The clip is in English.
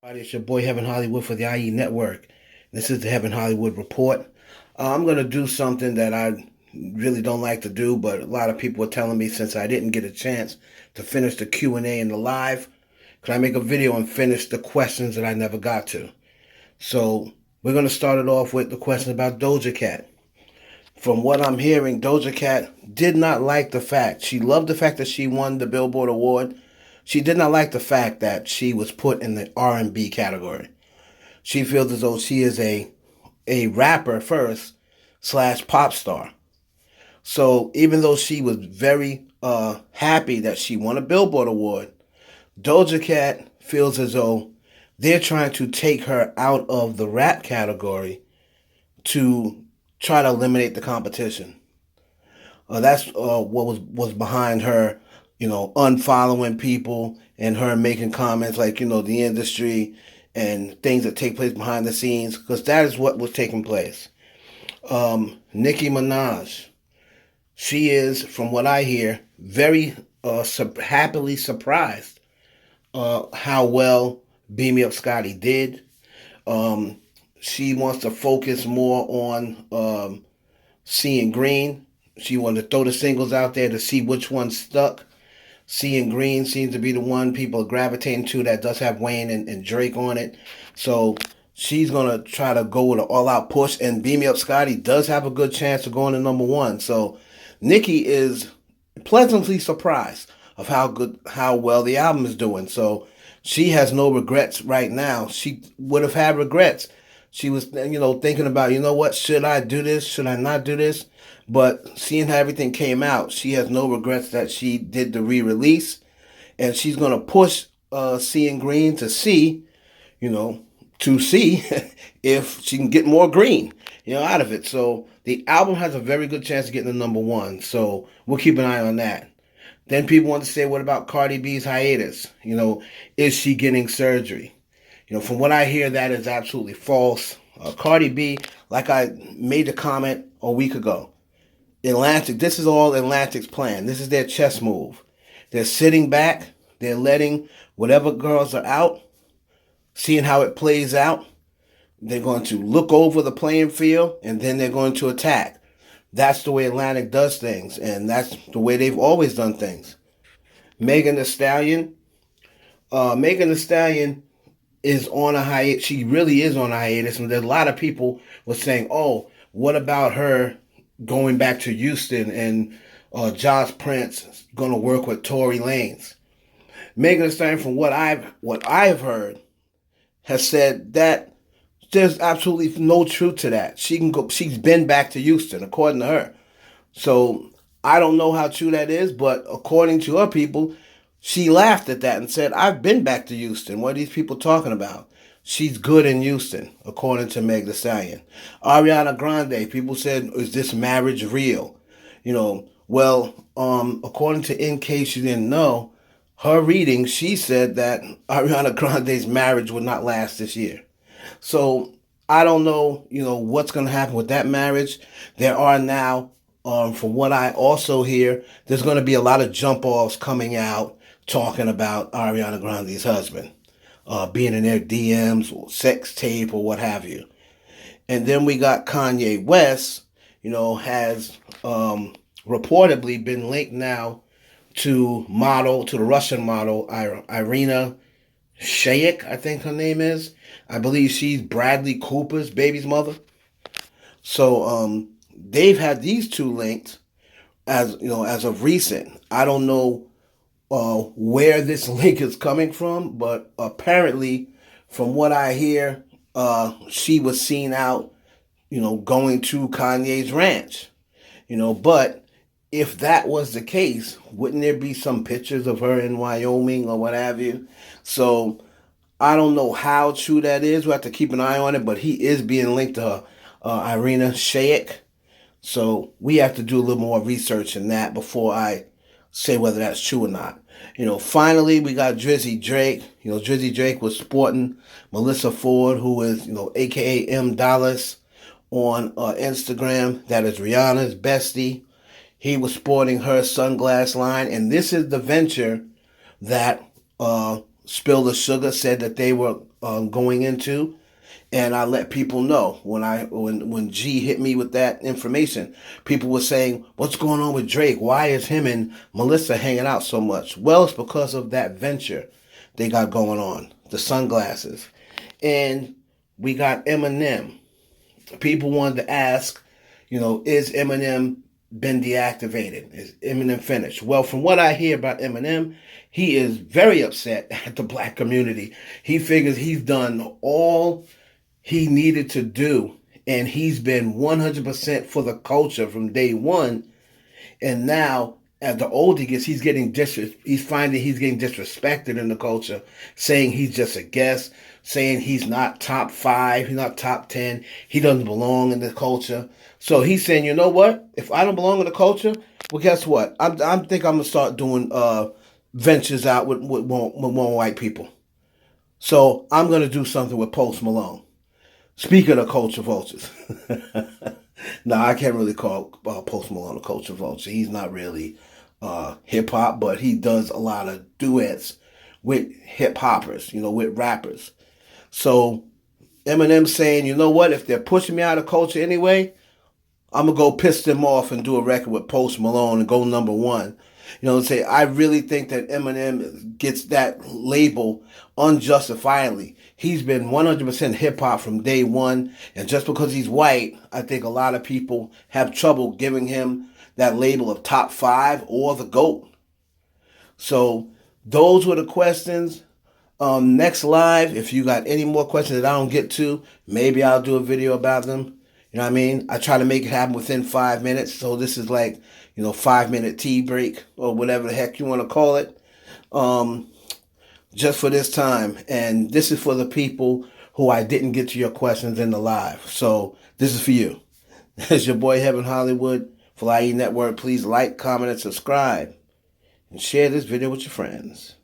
It's your boy Heaven Hollywood for the IE Network. This is the Heaven Hollywood Report. I'm going to do something that I really don't like to do, but a lot of people are telling me since I didn't get a chance to finish the Q&A in the live, can I make a video and finish the questions that I never got to? So we're going to start it off with the question about Doja Cat. From what I'm hearing, Doja Cat did not like the fact, she loved the fact that she won the Billboard Award. She did not like the fact that she was put in the R&B category. She feels as though she is a rapper first slash pop star. So even though she was very happy that she won a Billboard Award, Doja Cat feels as though they're trying to take her out of the rap category to try to eliminate the competition. That's what was behind her, unfollowing people and her making comments like, the industry and things that take place behind the scenes, because that is what was taking place. Nicki Minaj, she is, from what I hear, very happily surprised how well Beam Me Up Scotty did. She wants to focus more on Seeing Green. She wanted to throw the singles out there to see which one stuck. Seeing Green seems to be the one people are gravitating to that does have Wayne and Drake on it. So she's going to try to go with an all-out push. And Beam Me Up Scotty does have a good chance of going to #1. So Nicki is pleasantly surprised of how well the album is doing. So she has no regrets right now. She would have had regrets. She was, thinking about, what, should I do this? Should I not do this? But seeing how everything came out, she has no regrets that she did the re-release. And she's going to push Seeing Green to see, to see if she can get more green, out of it. So the album has a very good chance of getting to #1. So we'll keep an eye on that. Then people want to say, what about Cardi B's hiatus? Is she getting surgery? From what I hear, that is absolutely false. Cardi B, like I made a comment a week ago, Atlantic, this is all Atlantic's plan. This is their chess move. They're sitting back. They're letting whatever girls are out, seeing how it plays out. They're going to look over the playing field, and then they're going to attack. That's the way Atlantic does things, and that's the way they've always done things. Megan Thee Stallion is on a hiatus. She really is on a hiatus, and there's a lot of people were saying, "Oh, what about her going back to Houston and Josh Prince going to work with Tory Lanez?" Megan Thee Stallion, from what I've heard, has said that there's absolutely no truth to that. She can go. She's been back to Houston, according to her. So I don't know how true that is, but according to her people, she laughed at that and said, "I've been back to Houston. What are these people talking about?" She's good in Houston, according to Meg Thee Stallion. Ariana Grande, people said, "Is this marriage real?" According to In Case You Didn't Know, her reading, she said that Ariana Grande's marriage would not last this year. So I don't know, what's going to happen with that marriage. There are now, from what I also hear, there's going to be a lot of jump offs coming out talking about Ariana Grande's husband being in their DMs or sex tape or what have you. And then we got Kanye West, has reportedly been linked now to the Russian model, Irina Shayk, I think her name is. I believe she's Bradley Cooper's baby's mother. So they've had these two linked as of recent. I don't know where this link is coming from, but apparently, from what I hear, she was seen out, going to Kanye's ranch. But if that was the case, wouldn't there be some pictures of her in Wyoming or what have you? So I don't know how true that is. We'll have to keep an eye on it, but he is being linked to Irina Shayk. So we have to do a little more research in that before I say whether that's true or not. Finally, we got Drizzy Drake. Drizzy Drake was sporting Melissa Ford, who is, AKA M Dallas on Instagram. That is Rihanna's bestie. He was sporting her sunglass line, and this is the venture that Spill the Sugar said that they were going into, and I let people know when G hit me with that information. People were saying, "What's going on with Drake? Why is him and Melissa hanging out so much?" Well, it's because of that venture they got going on, the sunglasses, and we got Eminem. People wanted to ask, is Eminem been deactivated? Is Eminem finished? Well, from what I hear about Eminem, he is very upset at the black community. He figures he's done all he needed to do, and he's been 100% for the culture from day one. And now, as the older he gets, he's finding he's getting disrespected in the culture, saying he's just a guest, saying he's not top 5, he's not top 10, he doesn't belong in the culture. So he's saying, you know what? If I don't belong in the culture, well, guess what? I think I'm gonna start doing ventures out with more white people. So I'm gonna do something with Post Malone. Speaking of culture vultures, no, I can't really call Post Malone a culture vulture. He's not really hip hop, but he does a lot of duets with hip hoppers, with rappers. So Eminem saying, you know what? If they're pushing me out of culture anyway, I'm gonna go piss them off and do a record with Post Malone and go number one. Say I really think that Eminem gets that label unjustifiably. He's been 100% hip hop from day one, and just because he's white, I think a lot of people have trouble giving him that label of top 5 or the GOAT. So those were the questions. Next live, if you got any more questions that I don't get to, maybe I'll do a video about them. You know what I mean? I try to make it happen within 5 minutes. So this is like, 5-minute tea break or whatever the heck you want to call it. Just for this time. And this is for the people who I didn't get to your questions in the live. So this is for you. It's your boy Heaven Hollywood for IE Network. Please like, comment, and subscribe. And share this video with your friends.